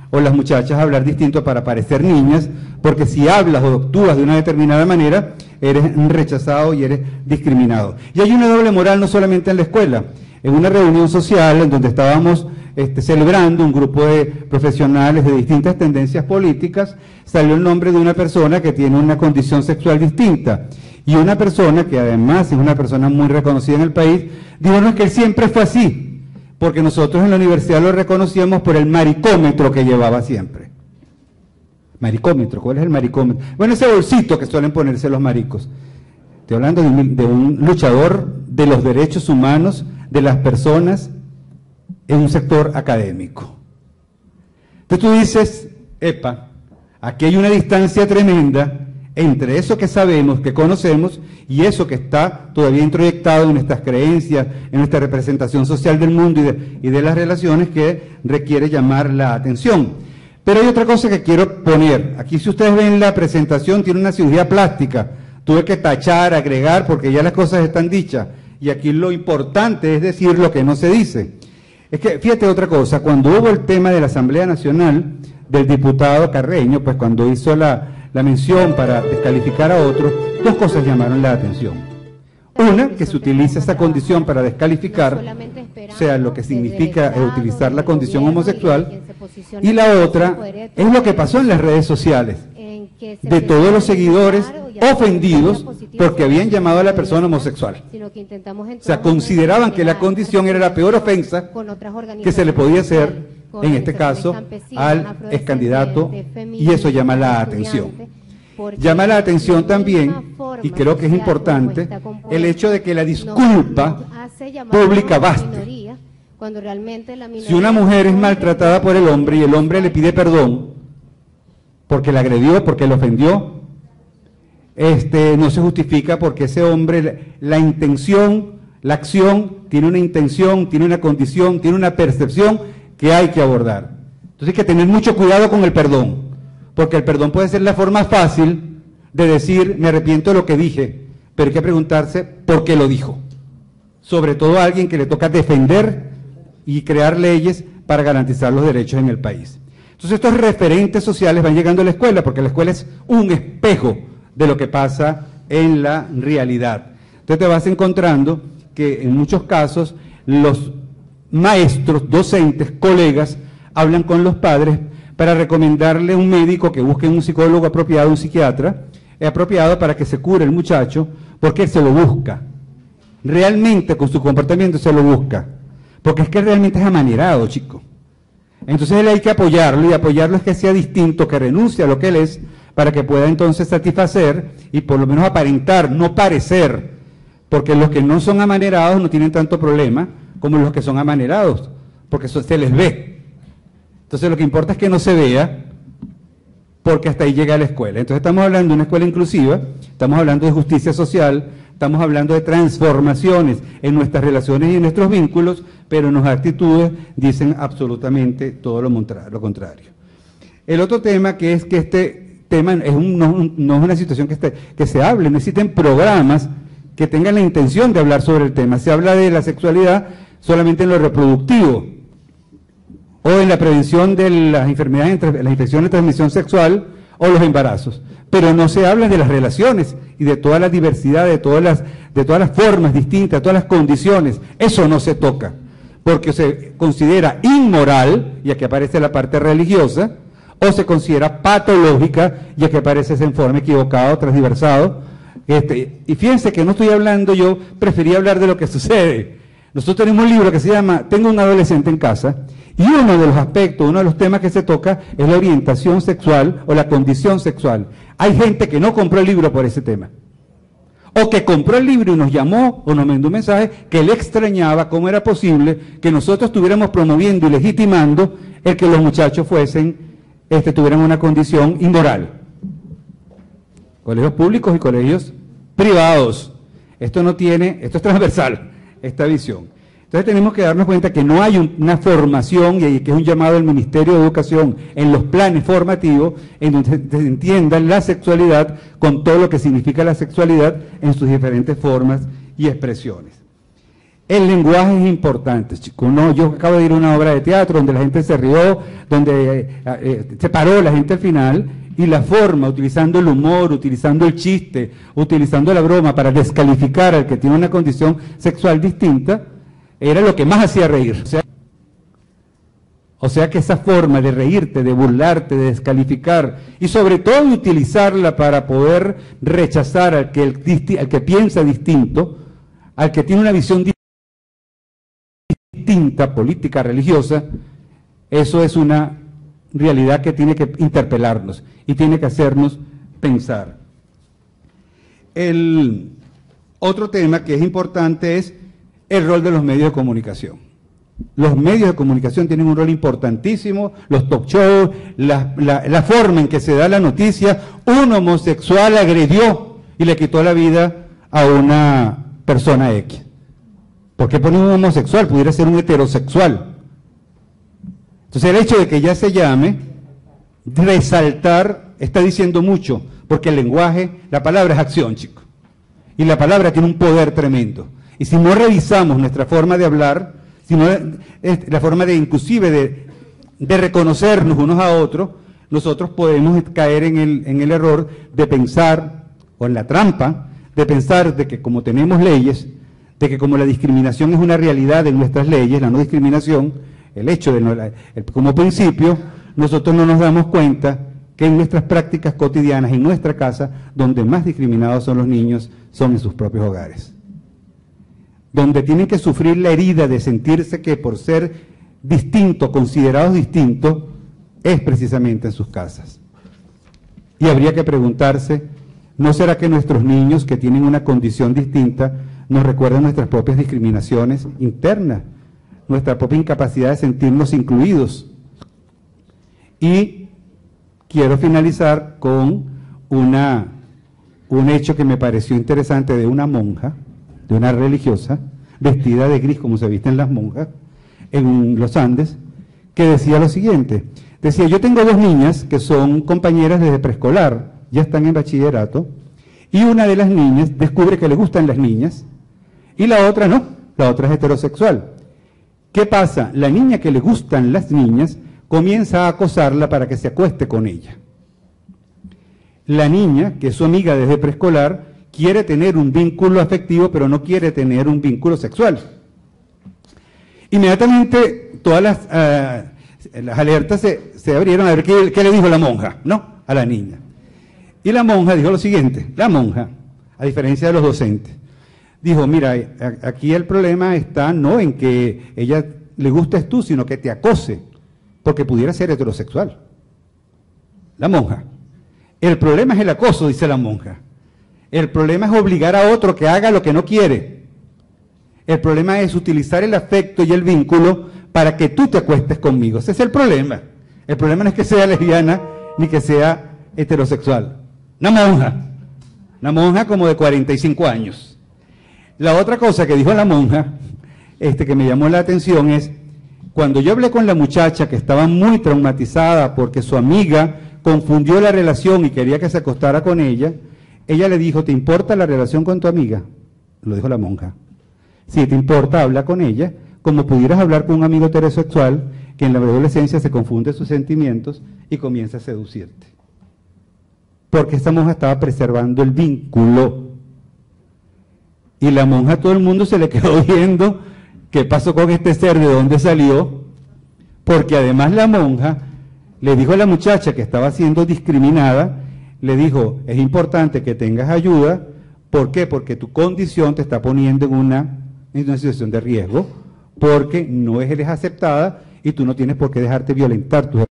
o las muchachas hablar distinto para parecer niñas, porque si hablas o actúas de una determinada manera, eres rechazado y eres discriminado. Y hay una doble moral no solamente en la escuela. En una reunión social en donde estábamos celebrando un grupo de profesionales de distintas tendencias políticas, salió el nombre de una persona que tiene una condición sexual distinta. Y una persona que además es una persona muy reconocida en el país, dijo, no, es que él siempre fue así, porque nosotros en la universidad lo reconocíamos por el maricómetro que llevaba siempre. Maricómetro, ¿cuál es el maricómetro? Bueno, ese bolsito que suelen ponerse los maricos. Estoy hablando de un luchador de los derechos humanos de las personas en un sector académico. Entonces tú dices, epa, aquí hay una distancia tremenda entre eso que sabemos, que conocemos, y eso que está todavía introyectado en nuestras creencias, en nuestra representación social del mundo y de las relaciones, que requiere llamar la atención. Pero hay otra cosa que quiero poner. Aquí, si ustedes ven la presentación, tiene una cirugía plástica. Tuve que tachar, agregar, porque ya las cosas están dichas. Y aquí lo importante es decir lo que no se dice. Es que, fíjate otra cosa, cuando hubo el tema de la Asamblea Nacional, del diputado Carreño, pues cuando hizo la mención para descalificar a otros, dos cosas llamaron la atención. Una, que se utiliza esa condición para descalificar, o sea, lo que significa utilizar la condición homosexual, y la otra es lo que pasó en las redes sociales, de todos los seguidores ofendidos porque habían llamado a la persona homosexual. O sea, consideraban que la condición era la peor ofensa que se le podía hacer, en este caso, al ex candidato, y eso llama la atención. Llama la atención también, y creo que es importante, el hecho de que la disculpa pública baste. Si una mujer es maltratada por el hombre y el hombre le pide perdón porque la agredió, porque le ofendió, no se justifica porque ese hombre, la intención, la acción, tiene una intención, tiene una condición, tiene una percepción que hay que abordar. Entonces hay que tener mucho cuidado con el perdón, porque el perdón puede ser la forma fácil de decir, me arrepiento de lo que dije, pero hay que preguntarse por qué lo dijo. Sobre todo a alguien que le toca defender y crear leyes para garantizar los derechos en el país. Entonces estos referentes sociales van llegando a la escuela, porque la escuela es un espejo de lo que pasa en la realidad. Entonces te vas encontrando que en muchos casos los maestros, docentes, colegas, hablan con los padres para recomendarle un médico que busque un psicólogo apropiado, un psiquiatra apropiado para que se cure el muchacho, porque él se lo busca. Realmente con su comportamiento se lo busca, porque es que realmente es amanerado, chico. Entonces él hay que apoyarlo, y apoyarlo es que sea distinto, que renuncie a lo que él es, para que pueda entonces satisfacer y por lo menos aparentar, no parecer, porque los que no son amanerados no tienen tanto problema como los que son amanerados, porque eso se les ve. Entonces lo que importa es que no se vea, porque hasta ahí llega la escuela. Entonces estamos hablando de una escuela inclusiva, estamos hablando de justicia social, estamos hablando de transformaciones en nuestras relaciones y en nuestros vínculos, pero nuestras actitudes dicen absolutamente todo lo contrario. El otro tema, que es que este tema no es una situación que se hable, no existen programas que tengan la intención de hablar sobre el tema. Se habla de la sexualidad solamente en lo reproductivo, o en la prevención de las enfermedades, las infecciones de transmisión sexual, o los embarazos. Pero no se habla de las relaciones y de toda la diversidad, de todas las formas distintas, de todas las condiciones. Eso no se toca, porque se considera inmoral, y aquí aparece la parte religiosa, o se considera patológica, y aquí aparece ese informe equivocado, transversado. Y fíjense que no estoy hablando, yo prefería hablar de lo que sucede. Nosotros tenemos un libro que se llama Tengo un adolescente en casa, y uno de los aspectos, uno de los temas que se toca es la orientación sexual o la condición sexual. Hay gente que no compró el libro por ese tema, o que compró el libro y nos llamó o nos mandó un mensaje que le extrañaba cómo era posible que nosotros estuviéramos promoviendo y legitimando el que los muchachos tuvieran una condición inmoral. Colegios públicos y colegios privados. Esto es transversal, esta visión. Entonces tenemos que darnos cuenta que no hay una formación, y que es un llamado del Ministerio de Educación en los planes formativos, en donde se entienda la sexualidad con todo lo que significa la sexualidad en sus diferentes formas y expresiones. El lenguaje es importante, chicos. No, yo acabo de ir a una obra de teatro donde la gente se rió, donde se paró la gente al final, y la forma, utilizando el humor, utilizando el chiste, utilizando la broma para descalificar al que tiene una condición sexual distinta, era lo que más hacía reír. O sea que esa forma de reírte, de burlarte, de descalificar, y sobre todo de utilizarla para poder rechazar al que piensa distinto, al que tiene una visión distinta, política, religiosa, eso es una realidad que tiene que interpelarnos y tiene que hacernos pensar. El otro tema que es importante es el rol de los medios de comunicación. Los medios de comunicación tienen un rol importantísimo, los talk shows, la forma en que se da la noticia. Un homosexual agredió y le quitó la vida a una persona X. ¿Por qué ponen un homosexual? Pudiera ser un heterosexual. Entonces el hecho de que ya se llame, resaltar, está diciendo mucho, porque el lenguaje, la palabra es acción, chicos. Y la palabra tiene un poder tremendo. Y si no revisamos nuestra forma de hablar, sino la forma de inclusive de reconocernos unos a otros, nosotros podemos caer en el error de pensar, o en la trampa, de pensar de que como tenemos leyes, de que como la discriminación es una realidad en nuestras leyes, la no discriminación, el hecho de como principio, nosotros no nos damos cuenta que en nuestras prácticas cotidianas, en nuestra casa, donde más discriminados son los niños, son en sus propios hogares. Donde tienen que sufrir la herida de sentirse que por ser distintos, considerados distintos, es precisamente en sus casas. Y habría que preguntarse, ¿no será que nuestros niños que tienen una condición distinta nos recuerdan nuestras propias discriminaciones internas, nuestra propia incapacidad de sentirnos incluidos? Y quiero finalizar con un hecho que me pareció interesante de una monja, de una religiosa, vestida de gris como se visten las monjas, en los Andes, que decía lo siguiente, decía, yo tengo dos niñas que son compañeras desde preescolar, ya están en bachillerato, y una de las niñas descubre que le gustan las niñas, y la otra no, la otra es heterosexual. ¿Qué pasa? La niña que le gustan las niñas comienza a acosarla para que se acueste con ella. La niña, que es su amiga desde preescolar, quiere tener un vínculo afectivo, pero no quiere tener un vínculo sexual. Inmediatamente todas las alertas se abrieron a ver qué le dijo la monja, ¿no? A la niña. Y la monja dijo lo siguiente, la monja, a diferencia de los docentes, dijo, mira, aquí el problema está no en que ella le gustes tú, sino que te acose, porque pudiera ser heterosexual. La monja. El problema es el acoso, dice la monja. El problema es obligar a otro que haga lo que no quiere. El problema es utilizar el afecto y el vínculo para que tú te acuestes conmigo. Ese es el problema. El problema no es que sea lesbiana ni que sea heterosexual. Una monja como de 45 años. La otra cosa que dijo la monja, que me llamó la atención es, cuando yo hablé con la muchacha que estaba muy traumatizada porque su amiga confundió la relación y quería que se acostara con ella, ella le dijo, ¿te importa la relación con tu amiga? Lo dijo la monja. Si te importa, habla con ella, como pudieras hablar con un amigo heterosexual que en la adolescencia se confunde sus sentimientos y comienza a seducirte. Porque esta monja estaba preservando el vínculo. Y la monja, todo el mundo se le quedó viendo qué pasó con este ser, de dónde salió, porque además la monja le dijo a la muchacha que estaba siendo discriminada, le dijo, es importante que tengas ayuda. ¿Por qué? Porque tu condición te está poniendo en una situación de riesgo, porque no eres aceptada y tú no tienes por qué dejarte violentar tus